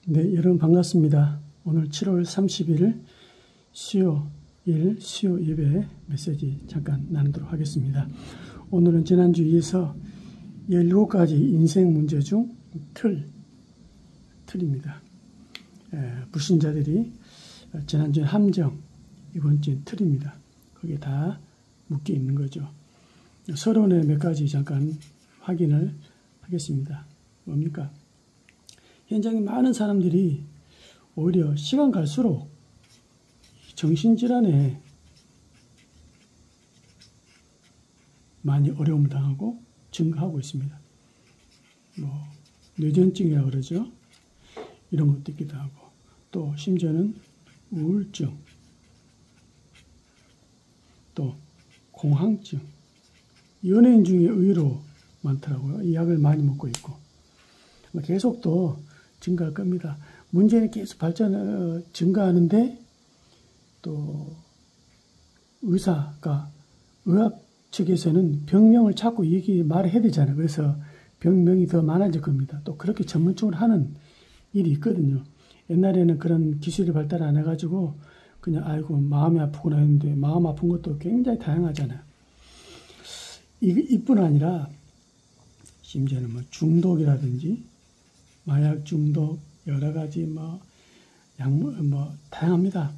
네, 여러분 반갑습니다. 오늘 7월 30일 수요일 수요 예배 메시지 잠깐 나누도록 하겠습니다. 오늘은 지난주 이어서 17가지 인생 문제 중 틀입니다. 불신자들이 지난주에 함정, 이번 주엔 틀입니다. 거기에 다 묶여 있는 거죠. 서론의 몇 가지 잠깐 확인을 하겠습니다. 뭡니까? 현장에 많은 사람들이 오히려 시간 갈수록 정신질환에 많이 어려움을 당하고 증가하고 있습니다. 뇌전증이라고 그러죠. 이런 것도 있기도 하고, 또 심지어는 우울증, 또 공황증, 연예인 중에 의외로 많더라고요. 이 약을 많이 먹고 있고 계속 또 증가할 겁니다. 문제는 계속 증가하는데 또 의학 측에서는 병명을 자꾸 말을 해야 되잖아요. 그래서 병명이 더 많아질 겁니다. 또 그렇게 전문적으로 하는 일이 있거든요. 옛날에는 그런 기술이 발달 안 해가지고 그냥 아이고 마음이 아프구나 했는데 마음 아픈 것도 굉장히 다양하잖아요. 이뿐 아니라 심지어는 중독이라든지 마약 중독, 여러 가지 약물 다양합니다.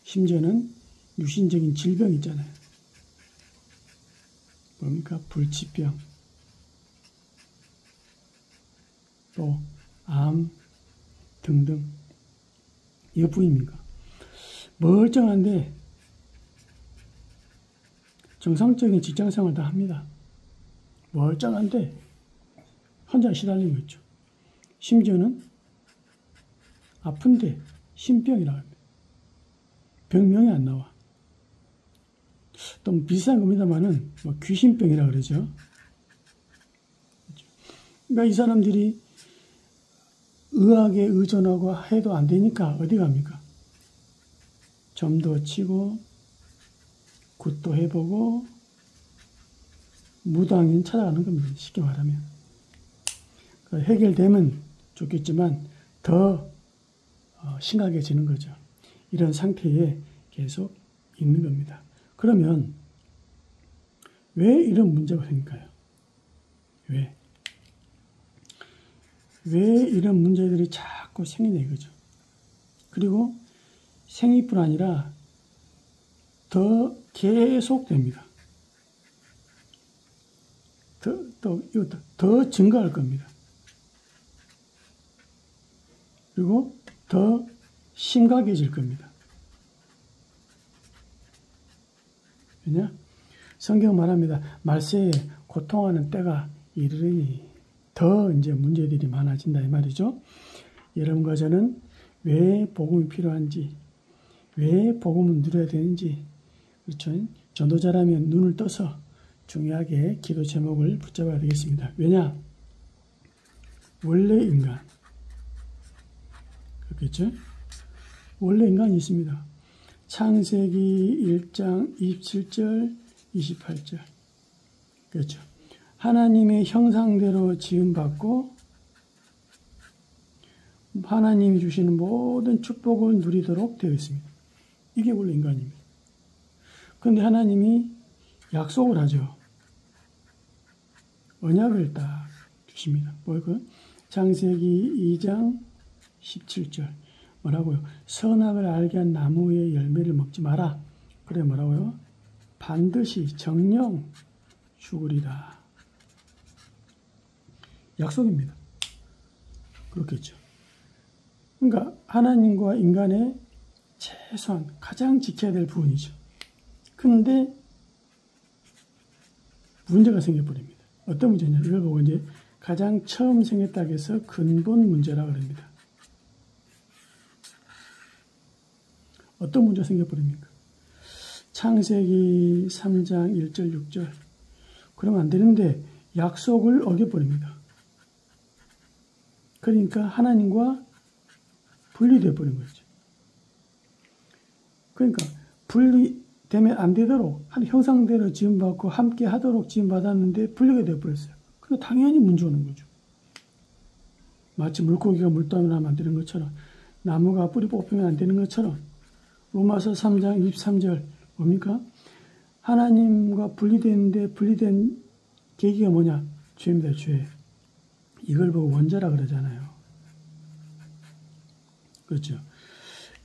심지어는 유신적인 질병 있잖아요. 뭡니까? 불치병, 또 암 등등. 이것뿐입니까? 멀쩡한데 정상적인 직장생활 다 합니다. 멀쩡한데 환자에 시달리고 있죠. 심지어는 아픈데 신병이라고 합니다. 병명이 안 나와. 또 비슷한 겁니다만은 귀신병이라고 그러죠. 그러니까 이 사람들이 의학에 의존하고 해도 안 되니까 어디 갑니까? 점도 치고 굿도 해보고 무당인 찾아가는 겁니다. 쉽게 말하면. 해결되면 좋겠지만 더 심각해지는 거죠. 이런 상태에 계속 있는 겁니다. 그러면 왜 이런 문제가 생길까요? 왜 이런 문제들이 자꾸 생기냐 이거죠. 그리고 생길 뿐 아니라 더 계속됩니다. 더 증가할 겁니다. 그리고 더 심각해질 겁니다. 왜냐? 성경 말합니다. 말세에 고통하는 때가 이르니 더 이제 문제들이 많아진다 이 말이죠. 여러분과 저는 왜 복음이 필요한지, 왜 복음을 누려야 되는지, 그렇죠? 전도자라면 눈을 떠서 중요하게 기도 제목을 붙잡아야 되겠습니다. 왜냐? 원래 인간, 그렇겠죠? 원래 인간이 있습니다. 창세기 1장 27절, 28절. 그렇죠? 하나님의 형상대로 지음받고 하나님이 주시는 모든 축복을 누리도록 되어 있습니다. 이게 원래 인간입니다. 그런데 하나님이 약속을 하죠. 언약을 딱 주십니다. 뭐예요? 창세기 2장 17절. 뭐라고요? 선악을 알게 한 나무의 열매를 먹지 마라. 그래 뭐라고요? 반드시 정령 죽으리라. 약속입니다. 그렇겠죠. 그러니까 하나님과 인간의 최소한 가장 지켜야 될 부분이죠. 근데 문제가 생겨버립니다. 어떤 문제냐? 이걸 보고 이제 가장 처음 생겼다고 해서 근본 문제라고 합니다. 어떤 문제가 생겨버립니까? 창세기 3장 1절 6절. 그러면 안 되는데 약속을 어겨버립니다. 그러니까 하나님과 분리되어 버린 거죠. 그러니까 분리되면 안 되도록 한 형상대로 지음받고 함께 하도록 지음받았는데 분리가 되어 버렸어요. 그러니까 당연히 문제 오는 거죠. 마치 물고기가 물떠면 안 되는 것처럼, 나무가 뿌리 뽑히면 안 되는 것처럼, 로마서 3장 23절 뭡니까? 하나님과 분리되는데 분리된 계기가 뭐냐? 죄입니다. 죄. 이걸 보고 원죄라 그러잖아요. 그렇죠.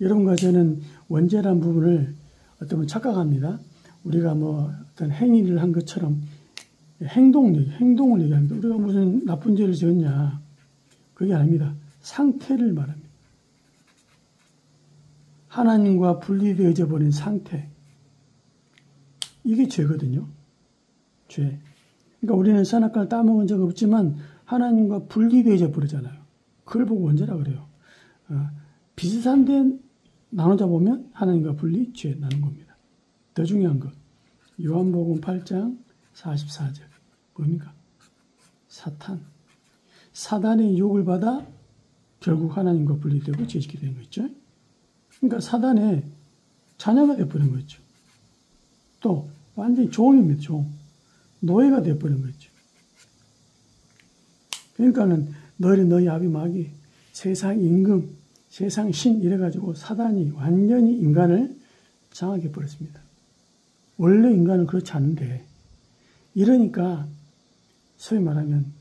여러분과 저는 원죄란 부분을 어떤 분 착각합니다. 우리가 뭐 어떤 행위를 한 것처럼 행동을 얘기합니다. 우리가 무슨 나쁜 죄를 지었냐? 그게 아닙니다. 상태를 말합니다. 하나님과 분리되어져 버린 상태. 이게 죄거든요. 죄. 그러니까 우리는 선악과를 따먹은 적 없지만 하나님과 분리되어져 버리잖아요. 그걸 보고 원죄라 그래요. 비슷한데 나누자 보면 하나님과 분리, 죄 나눈 겁니다. 더 중요한 것. 요한복음 8장 44절. 뭡니까? 사탄. 사단의 유혹을 받아 결국 하나님과 분리되고 죄짓게 되는 거죠. 그러니까 사단의 자녀가 되어버린 거죠. 또 완전히 종입니다. 종. 노예가 되어버린 거죠. 그러니까는 너희 아비 마귀, 세상 임금, 세상 신 이래가지고 사단이 완전히 인간을 장악해 버렸습니다. 원래 인간은 그렇지 않은데 이러니까 소위 말하면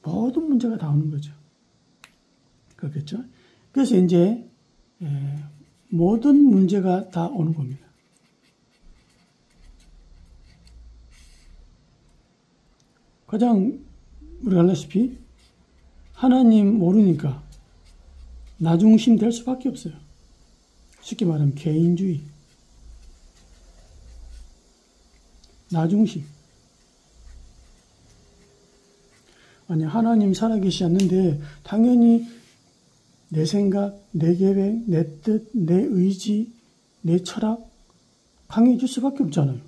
모든 문제가 다 오는 거죠. 그렇겠죠? 그래서 이제 모든 문제가 다 오는 겁니다. 가장 우리가 알다시피 하나님 모르니까 나중심 될 수밖에 없어요. 쉽게 말하면 개인주의, 나중심. 아니 하나님 살아계시지 않는데 당연히 내 생각, 내 계획, 내 뜻, 내 의지, 내 철학 강해질 수밖에 없잖아요.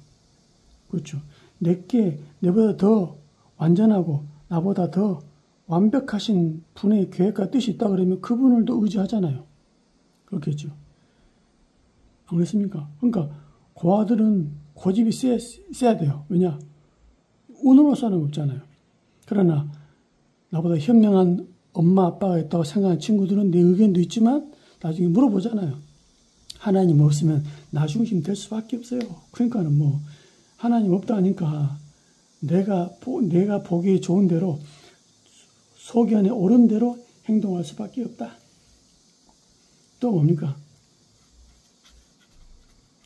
그렇죠. 내게 내보다 더 완전하고 나보다 더 완벽하신 분의 계획과 뜻이 있다 그러면 그분을 더 의지하잖아요. 그렇겠죠. 안 그렇습니까? 그러니까 고아들은 고집이 세야 돼요. 왜냐? 운으로 사는 거 없잖아요. 그러나 나보다 현명한 엄마 아빠가 있다고 생각하는 친구들은 내 의견도 있지만 나중에 물어보잖아요. 하나님 없으면 나 중심 될 수밖에 없어요. 그러니까는 뭐 하나님 없다 하니까 내가 보기에 좋은 대로 소견에 옳은 대로 행동할 수밖에 없다. 또 뭡니까?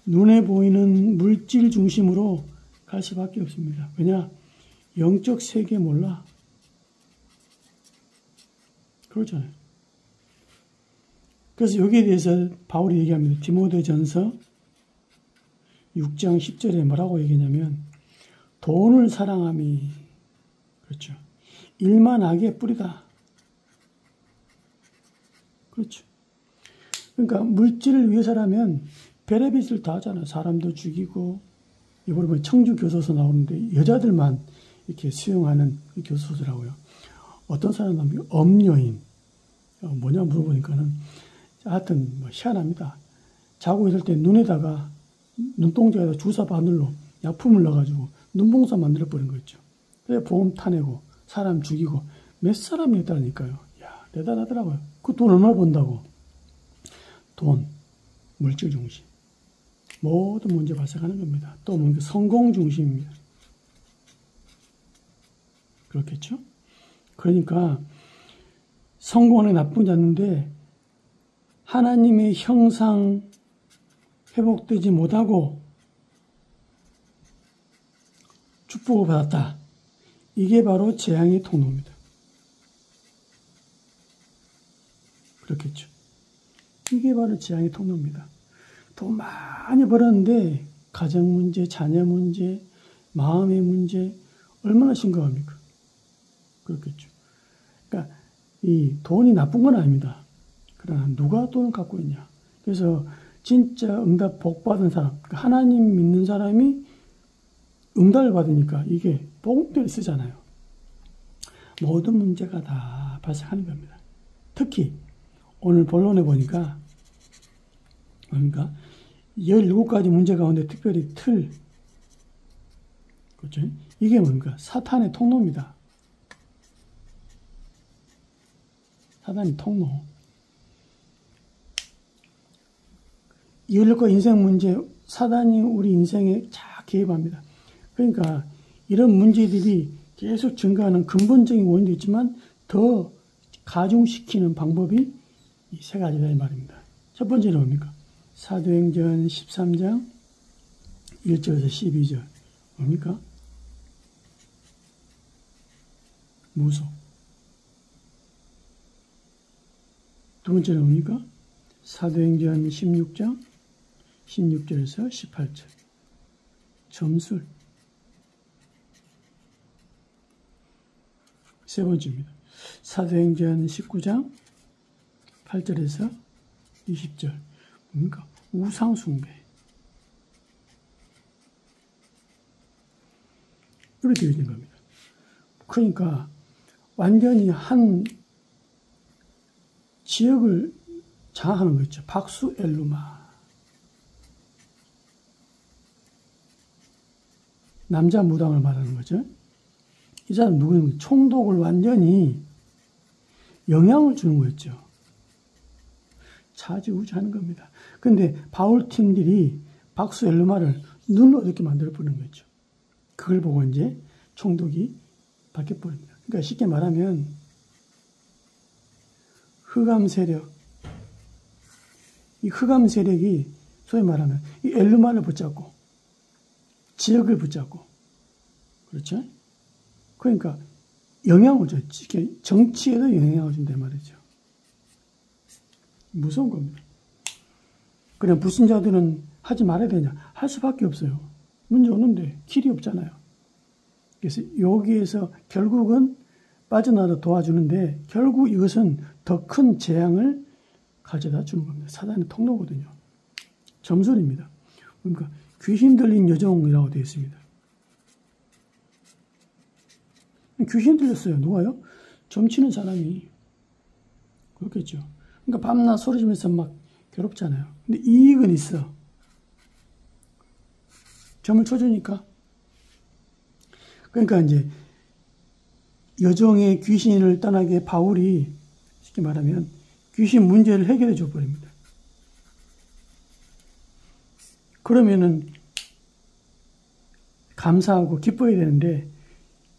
눈에 보이는 물질 중심으로 갈 수밖에 없습니다. 왜냐? 영적 세계 몰라. 그렇잖아요. 그래서 여기에 대해서 바울이 얘기합니다. 디모데전서 6장 10절에 뭐라고 얘기하냐면 돈을 사랑함이 그렇죠. 일만 악의 뿌리다. 그렇죠. 그러니까 물질을 위해서라면 별의별 짓을 다 하잖아요. 사람도 죽이고 이번에 보면 청주교도소 나오는데 여자들만 이렇게 수용하는 교도소더라고요. 어떤 사람은 엄여인 뭐냐 물어보니까는 하여튼 뭐 희한합니다. 자고 있을 때 눈에다가 눈동자에다 주사 바늘로 약품을 넣어가지고 눈봉사 만들어버린 거 있죠. 그래서 보험 타내고 사람 죽이고 몇 사람이 있다니까요. 이야, 대단하더라고요. 그 돈 얼마나 번다고. 돈, 물질 중심. 모든 문제 발생하는 겁니다. 또 뭔가 성공 중심입니다. 그렇겠죠? 그러니까 성공은 나쁘지 않는데 하나님의 형상 회복되지 못하고 축복을 받았다. 이게 바로 재앙의 통로입니다. 그렇겠죠. 이게 바로 재앙의 통로입니다. 돈 많이 벌었는데 가정 문제, 자녀 문제, 마음의 문제 얼마나 심각합니까? 그렇겠죠. 그러니까 이 돈이 나쁜 건 아닙니다. 그러나 누가 돈을 갖고 있냐. 그래서 진짜 응답 복 받은 사람, 그러니까 하나님 믿는 사람이 응답을 받으니까 이게 복음표를 쓰잖아요. 모든 문제가 다 발생하는 겁니다. 특히 오늘 본론에 보니까 그러니까 17가지 문제 가운데 특별히 그렇죠? 이게 뭡니까? 사탄의 통로입니다. 사단이 통로. 인력과 인생 문제, 사단이 우리 인생에 잘 개입합니다. 그러니까 이런 문제들이 계속 증가하는 근본적인 원인도 있지만 더 가중시키는 방법이 이 세 가지다 이 말입니다. 첫 번째는 뭡니까? 사도행전 13장 1절에서 12절 뭡니까? 무속. 두 번째는 뭡니까? 사도행전 16장 16절에서 18절 점술. 세 번째입니다. 사도행전 19장 8절에서 20절 뭡니까? 우상숭배. 이렇게 되어 있는 겁니다. 그러니까 완전히 한 지역을 장악하는 거 있죠. 박수 엘루마. 남자 무당을 말하는 거죠. 이 사람 누구냐면 총독을 완전히 영향을 주는 거였죠. 좌지우지하는 겁니다. 근데 바울 팀들이 박수 엘루마를 눈을 어둡게 만들어 버리는 거죠. 그걸 보고 이제 총독이 바뀌어 버립니다. 그러니까 쉽게 말하면 흑암 세력, 이 흑암 세력이 소위 말하면 이 엘루마를 붙잡고 지역을 붙잡고 그렇죠? 그러니까 영향을 줘. 정치에도 영향을 준단 말이죠. 무서운 겁니다. 그냥 불신자들은 하지 말아야 되냐? 할 수밖에 없어요. 문제 없는데 길이 없잖아요. 그래서 여기에서 결국은 빠져나가 도와주는데 결국 이것은 더 큰 재앙을 가져다 주는 겁니다. 사단의 통로거든요. 점술입니다. 그러니까 귀신 들린 여종이라고 되어 있습니다. 귀신 들렸어요. 누가요? 점치는 사람이. 그렇겠죠. 그러니까 밤낮 소리 지면서 막 괴롭잖아요. 근데 이익은 있어. 점을 쳐주니까. 그러니까 이제 여종의 귀신을 떠나게 바울이 쉽게 말하면 귀신 문제를 해결해 줘 버립니다. 그러면은 감사하고 기뻐야 되는데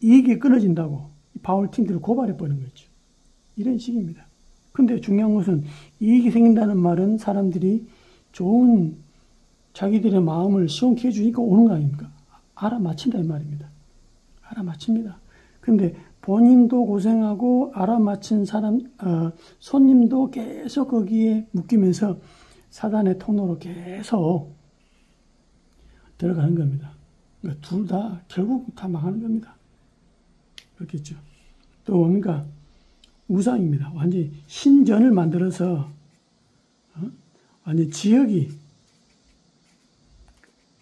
이익이 끊어진다고 바울 팀들을 고발해 버리는 거죠. 이런 식입니다. 근데 중요한 것은 이익이 생긴다는 말은 사람들이 좋은 자기들의 마음을 시원케 해주니까 오는 거 아닙니까? 알아맞힌다 이 말입니다. 알아맞힙니다. 근데 본인도 고생하고 알아맞힌 사람, 손님도 계속 거기에 묶이면서 사단의 통로로 계속 들어가는 겁니다. 그러니까 둘 다 결국 다 망하는 겁니다. 그렇겠죠. 또 뭡니까? 우상입니다. 완전히 신전을 만들어서 완전히 지역이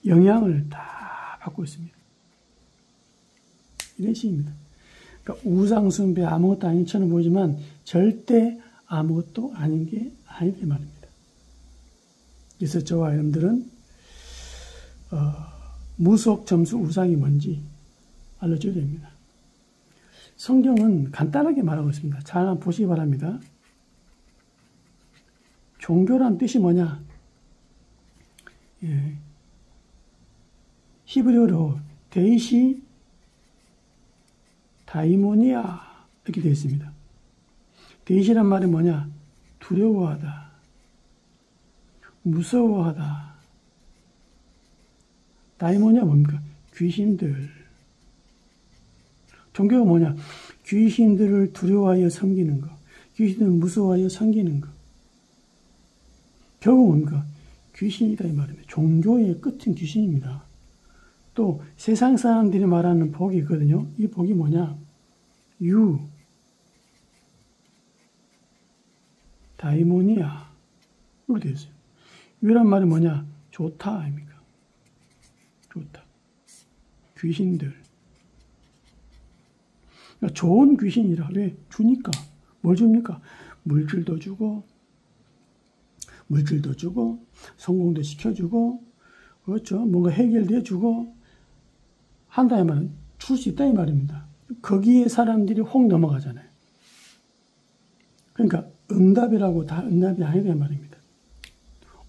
영향을 다 받고 있습니다. 이런 식입니다. 그러니까 우상숭배 아무것도 아닌 처럼 보이지만 절대 아무것도 아닌 게 아니다 말입니다. 그래서 저와 여러분들은 무속 점수 우상이 뭔지 알려줘야 됩니다. 성경은 간단하게 말하고 있습니다. 잘 한번 보시기 바랍니다. 종교란 뜻이 뭐냐? 예. 히브리어로 데이시 다이모니아 이렇게 되어 있습니다. 데이시란 말이 뭐냐? 두려워하다, 무서워하다. 다이모니아 뭡니까? 귀신들. 종교가 뭐냐? 귀신들을 두려워하여 섬기는 것, 귀신들을 무서워하여 섬기는 것. 결국 뭡니까? 귀신이다 이 말입니다. 종교의 끝은 귀신입니다. 또 세상 사람들이 말하는 복이 있거든요. 이 복이 뭐냐? 유, 다이모니아 이렇게 되어 있어요. 유란 말이 뭐냐? 좋다 아닙니까? 좋다. 귀신들. 그러니까 좋은 귀신이라. 왜? 주니까. 뭘 줍니까? 물질도 주고 성공도 시켜주고 그렇죠. 뭔가 해결도 해주고 한다면 줄 수 있다 이 말입니다. 거기에 사람들이 혹 넘어가잖아요. 그러니까 응답이라고 다 응답이 아니다 말입니다.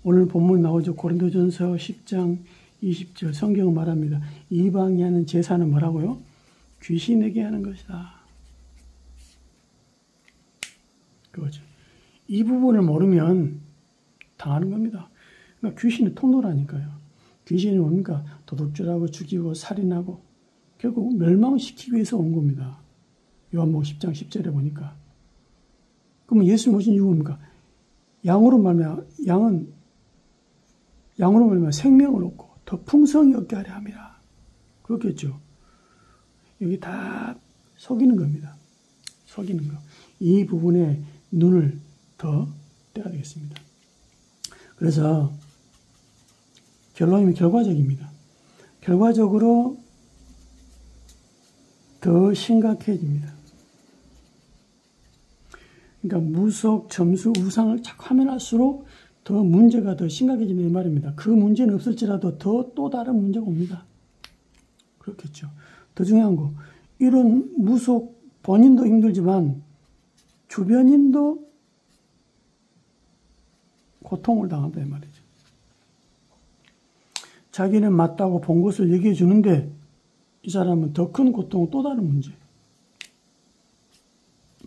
오늘 본문 나오죠. 고린도전서 10장 20절 성경은 말합니다. 이방이 하는 제사는 뭐라고요? 귀신에게 하는 것이다. 그거죠. 이 부분을 모르면 당하는 겁니다. 그러니까 귀신의 통로라니까요. 귀신이 뭡니까? 도둑질하고 죽이고 살인하고 결국 멸망시키기 위해서 온 겁니다. 요한복음 10장 10절에 보니까. 그러면 예수님 오신 이유가 뭡니까? 양으로 말하면 생명을 얻고 더 풍성히 얻게 하려 함이라. 그렇겠죠. 여기 다 속이는 겁니다. 속이는 거. 이 부분에 눈을 더 떼야 되겠습니다. 그래서 결론이 결과적입니다. 결과적으로 더 심각해집니다. 그러니까 무속, 점수, 우상을 자꾸 하면 할수록 더 문제가 더 심각해지는 이 말입니다. 그 문제는 없을지라도 또 다른 문제가 옵니다. 그렇겠죠. 더 중요한 거, 이런 무속 본인도 힘들지만 주변인도 고통을 당한다 이 말이죠. 자기는 맞다고 본 것을 얘기해 주는데 이 사람은 더 큰 고통, 또 다른 문제.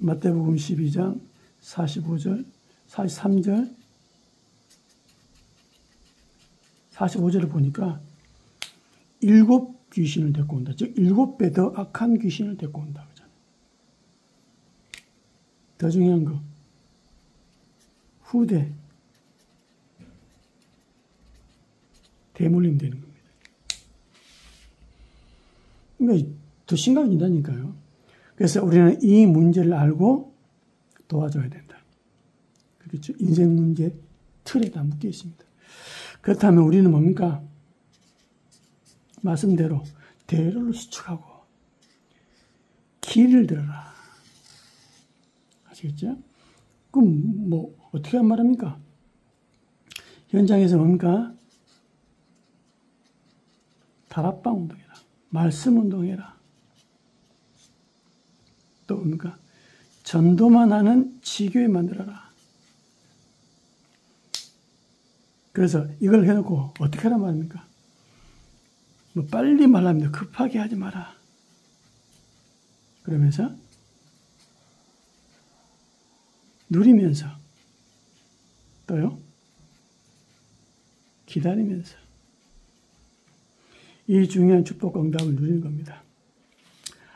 마태복음 12장 45절, 43절, 45절을 보니까 7 귀신을 데리고 온다. 즉 7배 더 악한 귀신을 데리고 온다. 그러잖아요. 더 중요한 거, 후대 대물림 되는 겁니다. 그러니까 더 심각해진다니까요. 그래서 우리는 이 문제를 알고 도와줘야 된다. 그렇죠? 인생 문제 틀에 다 묶여 있습니다. 그렇다면 우리는 뭡니까? 말씀대로 대로를 수축하고 길을 들어라. 아시겠죠? 그럼 뭐 어떻게 한 말입니까? 현장에서 뭡니까? 다락방 운동해라. 말씀 운동해라. 또 뭡니까? 전도만 하는 지교회 만들어라. 그래서 이걸 해놓고 어떻게 하란 말입니까? 뭐 빨리 말합니다. 급하게 하지 마라. 그러면서 누리면서 또요 기다리면서 이 중요한 축복과 응답을 누리는 겁니다.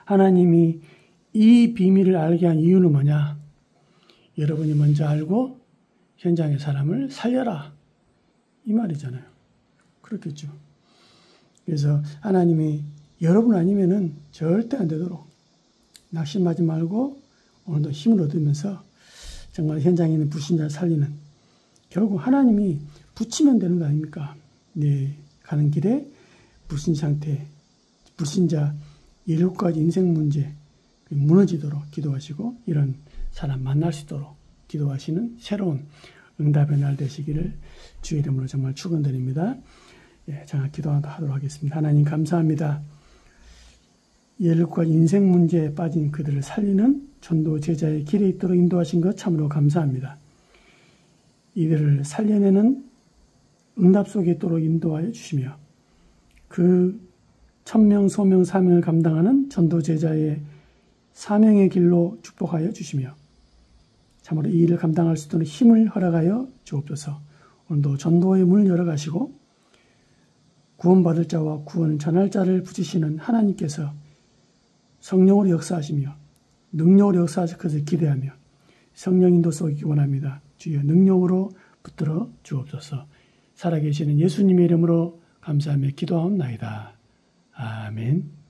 하나님이 이 비밀을 알게 한 이유는 뭐냐? 여러분이 먼저 알고 현장의 사람을 살려라. 이 말이잖아요. 그렇겠죠. 그래서 하나님이 여러분 아니면은 절대 안 되도록 낙심하지 말고 오늘도 힘을 얻으면서 정말 현장에 있는 불신자를 살리는, 결국 하나님이 붙이면 되는 거 아닙니까? 네, 가는 길에 불신자 7가지 인생 문제 무너지도록 기도하시고 이런 사람 만날 수 있도록 기도하시는 새로운 응답의 날 되시기를 주의 이름으로 정말 축원드립니다. 예, 제가 기도하도록 하겠습니다. 하나님 감사합니다. 7가지 인생 문제에 빠진 그들을 살리는 전도 제자의 길에 있도록 인도하신 것 참으로 감사합니다. 이들을 살려내는 응답 속에 있도록 인도하여 주시며 그 천명, 소명, 사명을 감당하는 전도 제자의 사명의 길로 축복하여 주시며 참으로 이 일을 감당할 수 있도록 힘을 허락하여 주옵소서. 오늘도 전도의 문을 열어가시고 구원받을 자와 구원을 전할 자를 붙이시는 하나님께서 성령으로 역사하시며 능력으로 역사하실 것을 기대하며 성령 인도 속에 원합니다. 주여 능력으로 붙들어 주옵소서. 살아계시는 예수님의 이름으로 감사하며 기도하옵나이다. 아멘.